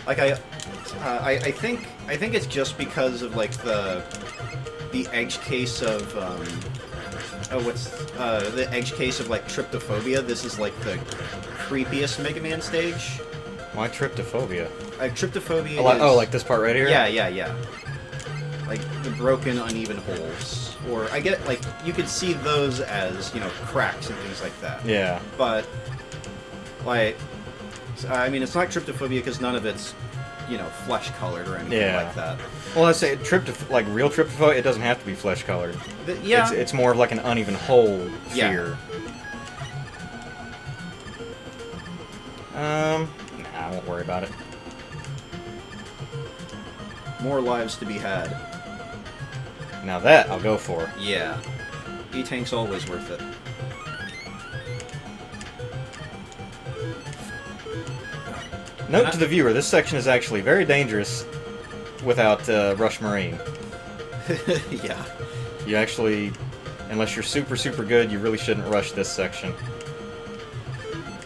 Like I think it's just because of like the edge case of the edge case of like tryptophobia. This is like the creepiest Mega Man stage. Why tryptophobia? Tryptophobia. Like this part right here. Yeah. Like the broken, uneven holes, or I get like you could see those as cracks and things like that. Yeah. But like, I mean, it's not tryptophobia because none of it's flesh colored or anything like that. Well, I say like real tryptophobia, it doesn't have to be flesh colored. Yeah. It's more of like an uneven hole fear. Nah, I won't worry about it. More lives to be had. Now that I'll go for. Yeah. E-Tank's always worth it. Note to the viewer, this section is actually very dangerous without Rush Marine. Yeah. You actually, unless you're super, super good, you really shouldn't rush this section.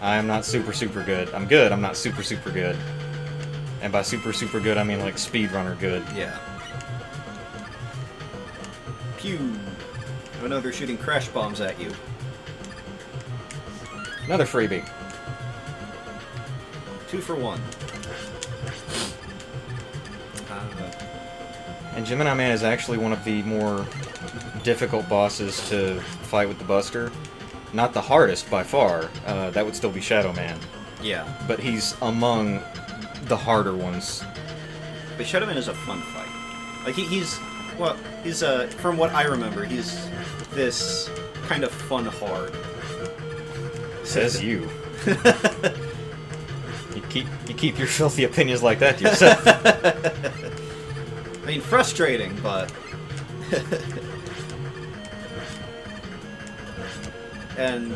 I am not super, super good. I'm good, I'm not super, super good. And by super, super good, I mean like speedrunner good. Yeah. Pew! Oh no, they're shooting crash bombs at you. Another freebie. 2 for 1. And Gemini Man is actually one of the more difficult bosses to fight with the Buster. Not the hardest by far. That would still be Shadow Man. Yeah. But he's among the harder ones. But Shadow Man is a fun fight. Like he's from what I remember, he's this kind of fun hard. Says you. You keep your filthy opinions like that to yourself. I mean, frustrating, but and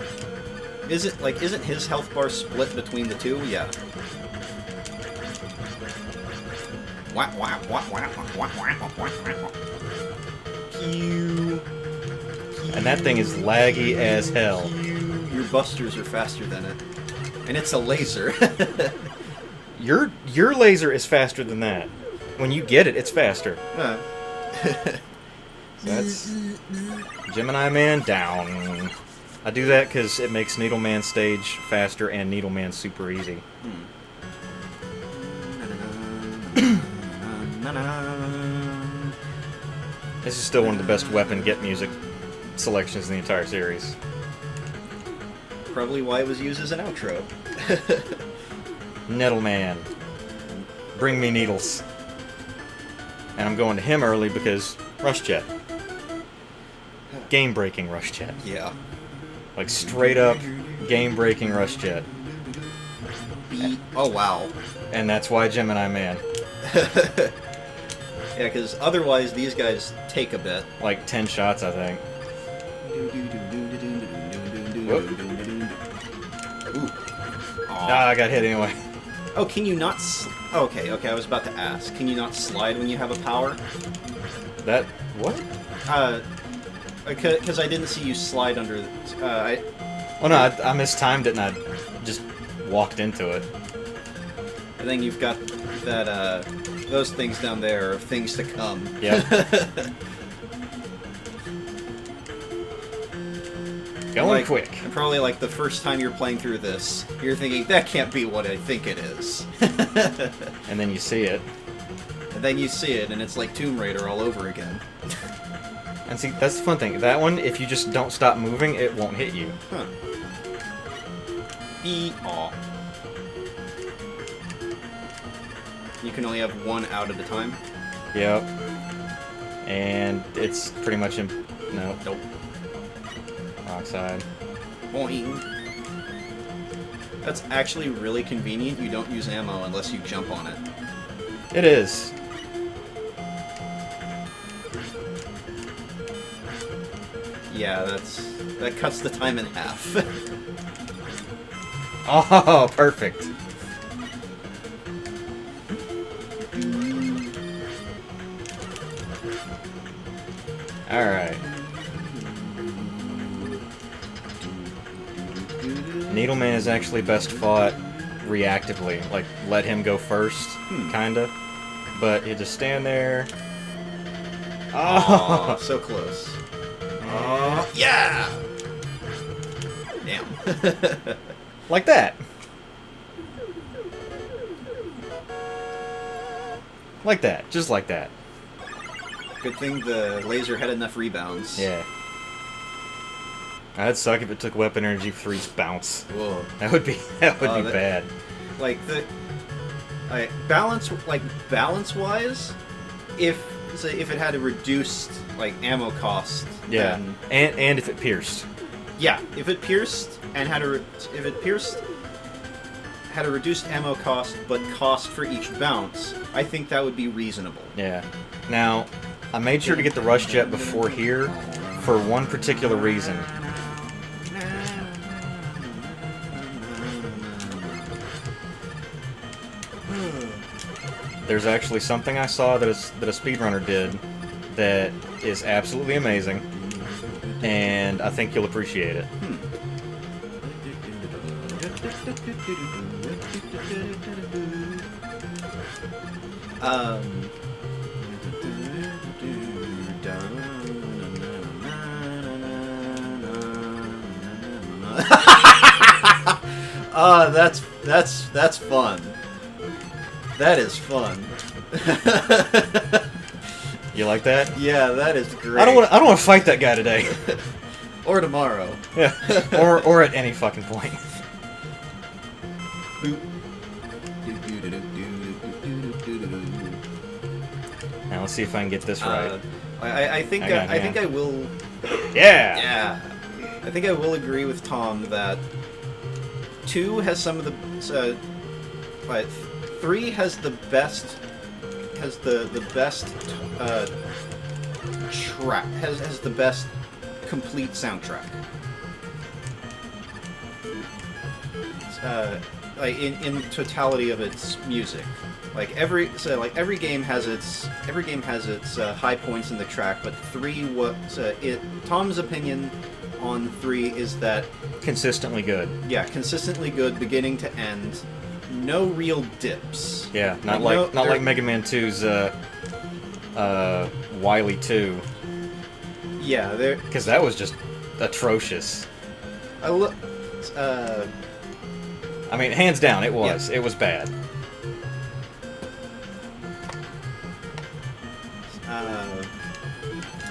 isn't his health bar split between the two? Yeah. And that thing is laggy as hell. Your busters are faster than it. And it's a laser. Your laser is faster than that. When you get it, it's faster. So that's Gemini Man down. I do that because it makes Needle Man stage faster and Needle Man super easy. This is still one of the best weapon get music selections in the entire series. Probably why it was used as an outro. Nettle Man. Bring me needles. And I'm going to him early because Rush Jet. Game-breaking Rush Jet. Yeah. Like straight up game-breaking Rush Jet. Oh wow. And that's why Gemini Man. Yeah, because otherwise these guys take a bit. Like 10 shots, I think. Ah, I got hit anyway. Oh, can you not... Okay, I was about to ask. Can you not slide when you have a power? That... what? Because I didn't see you slide under... Oh no, I mistimed it and I just walked into it. And then you've got that, those things down there are things to come. Yep. Going quick. And probably like the first time you're playing through this, you're thinking, that can't be what I think it is. And then you see it. And then you see it, and it's like Tomb Raider all over again. And see, that's the fun thing. That one, if you just don't stop moving, it won't hit you. Huh. Aw. You can only have one out at a time? Yep. And it's pretty much in... No. Nope. Wrong side. Boing. That's actually really convenient. You don't use ammo unless you jump on it. It is. Yeah, that cuts the time in half. Oh, perfect. Alright. Needleman is actually best fought reactively, like let him go first, kinda. But you just stand there. Oh, so close. Oh, yeah! Damn. Like that. Like that. Just like that. Good thing the laser had enough rebounds. Yeah. That'd suck if it took weapon energy for each bounce. Whoa. That would be bad. Like balance wise, if it had a reduced like ammo cost. Yeah. Then, And if it pierced. Yeah, if it pierced and had a reduced ammo cost but cost for each bounce, I think that would be reasonable. Yeah. Now, I made sure to get the rush jet before here for one particular reason. There's actually something I saw that a speedrunner did that is absolutely amazing, and I think you'll appreciate it. That's fun. That is fun. You like that? Yeah, that is great. I don't want to fight that guy today. Or tomorrow. Yeah. Or at any fucking point. Now let's see if I can get this right. I think I will. Yeah. Yeah. I think I will agree with Tom that 2 has some of the. 3 has the best. Has the best track. Has the best complete soundtrack. Like in totality of its music. Like every game has its high points in the track, but 3 Tom's opinion on 3 is that Consistently good. Yeah, consistently good, beginning to end. No real dips. Yeah, not like Mega Man 2's Wily 2. Yeah, there. Because that was just atrocious. I mean, hands down, it was. Yeah. It was bad.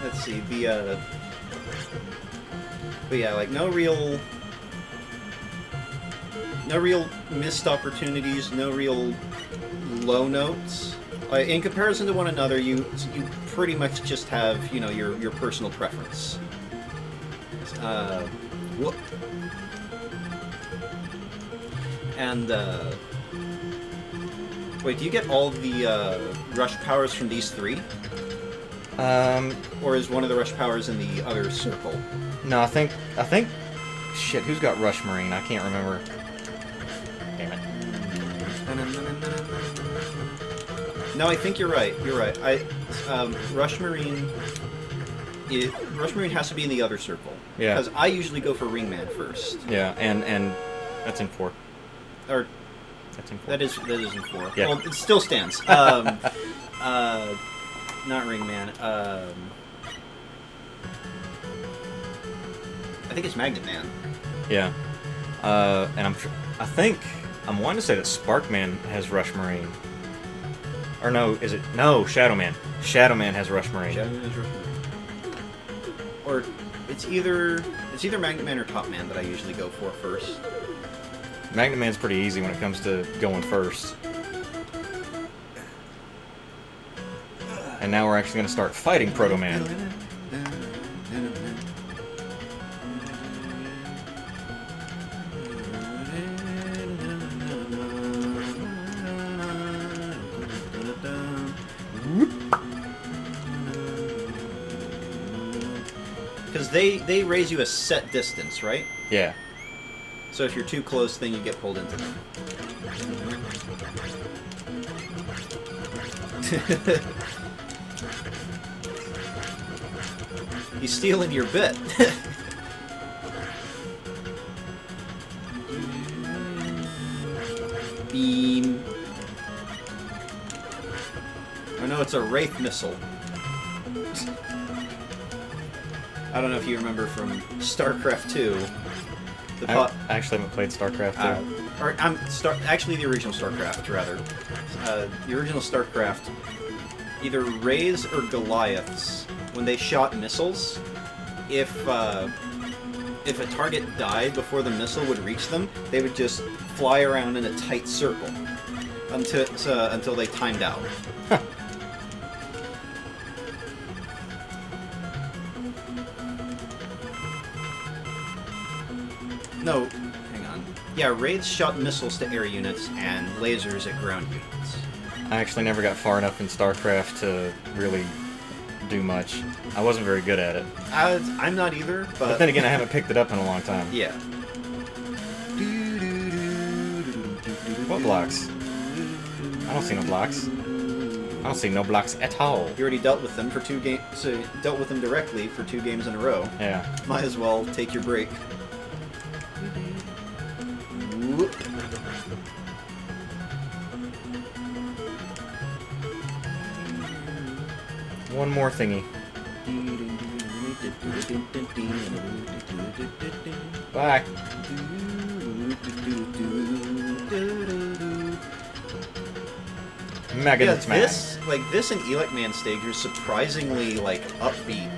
Let's see, but yeah, like no real missed opportunities, no real low notes. Like, in comparison to one another, you pretty much just have, your personal preference. And wait, do you get all the rush powers from these 3? Or is one of the rush powers in the other circle? No, I think. Shit, who's got Rush Marine? I can't remember. Damn it. No, I think you're right. You're right. Rush Marine. Rush Marine has to be in the other circle. Yeah. Because I usually go for Ringman first. Yeah, and that's in 4. Or. That's in 4. That is in 4. Yeah. Well, it still stands. Not Ringman. I think it's Magnet Man. Yeah. And I'm wanting to say that Sparkman has Rush Marine. Or no, is it? No, Shadow Man. Shadow Man has Rush Marine. Shadow Man has Rush Marine. Or it's either Magnet Man or Top Man that I usually go for first. Magnet Man's pretty easy when it comes to going first. And now we're actually going to start fighting Proto Man. Because they raise you a set distance, right? Yeah. So if you're too close, then you get pulled into them. He's stealing your bit. Beam. Oh no, it's a Wraith missile. I don't know if you remember from StarCraft 2. I actually haven't played StarCraft 2. Actually, the original StarCraft, rather. The original StarCraft, either Rays or Goliaths, when they shot missiles, if a target died before the missile would reach them, they would just fly around in a tight circle until they timed out. Huh. No, hang on. Yeah, Wraiths shot missiles to air units and lasers at ground units. I actually never got far enough in StarCraft to really do much. I wasn't very good at it. I'm not either, But then again, I haven't picked it up in a long time. Yeah. What blocks? I don't see no blocks. I don't see no blocks at all. You already dealt with them for 2 games. So dealt with them directly for 2 games in a row. Yeah. Might as well take your break. Whoop. One more thingy. Bye. Mega Yeah, Smash. this and Elec Man stage are surprisingly upbeat.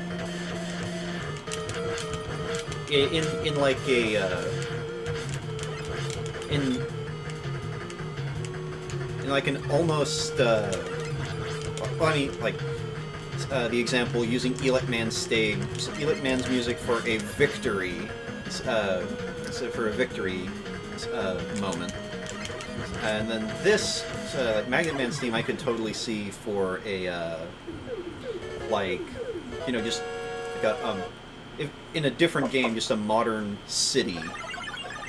In like a in like an almost well, I mean the example using Elec Man's stage, Elec Man's music for a victory, moment, and then this Magnet Man's theme I could totally see for a just like if in a different game, just a modern city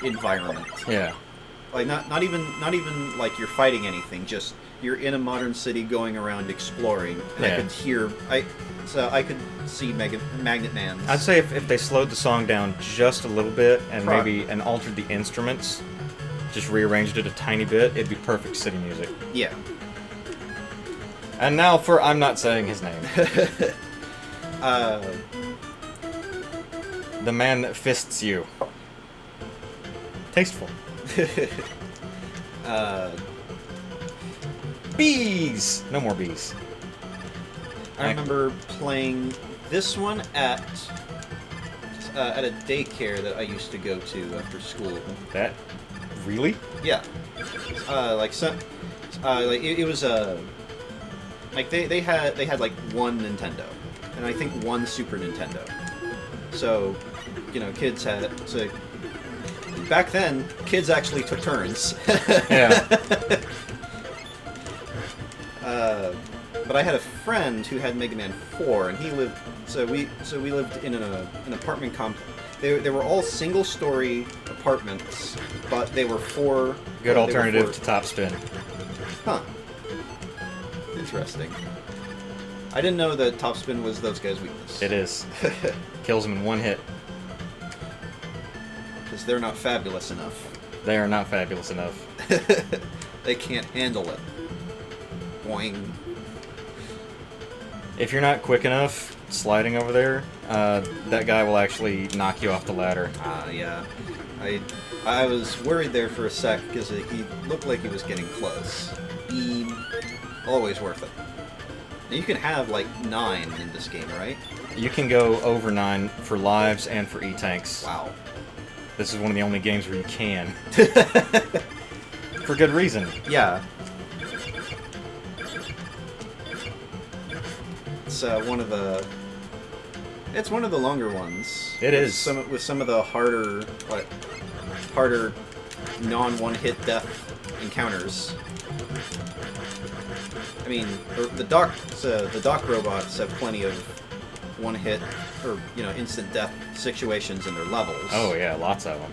environment. Yeah. Like not even like you're fighting anything, just you're in a modern city going around exploring. And Yeah. I could see Magnet Man's. I'd say if they slowed the song down just a little bit and altered the instruments, just rearranged it a tiny bit, it'd be perfect city music. Yeah. And now for I'm not saying his name. The man that fists you. Tasteful. Bees! No more bees. I remember playing this one at a daycare that I used to go to after school. That? Really? Yeah. It was they had like one Nintendo, and I think one Super Nintendo. So, kids had so. Back then, kids actually took turns. Yeah. But I had a friend who had Mega Man 4, and he lived. So we lived in an apartment complex. They were all single-story apartments, but they were 4. Good alternative to Top Spin. Huh. Interesting. I didn't know that Top Spin was those guys' weakness. It is. Kills them in one hit. Because they're not fabulous enough. They are not fabulous enough. They can't handle it. Boing. If you're not quick enough sliding over there, that guy will actually knock you off the ladder. Yeah. I was worried there for a sec because he looked like he was getting close. Always worth it. And you can have like 9 in this game, right? You can go over 9 for lives and for E-tanks. Wow. This is one of the only games where you can. For good reason. Yeah. It's one of the longer ones. It is. With some of the harder non-one-hit death encounters. I mean, the dock robots have plenty of one-hit or instant death situations in their levels. Oh yeah, lots of them.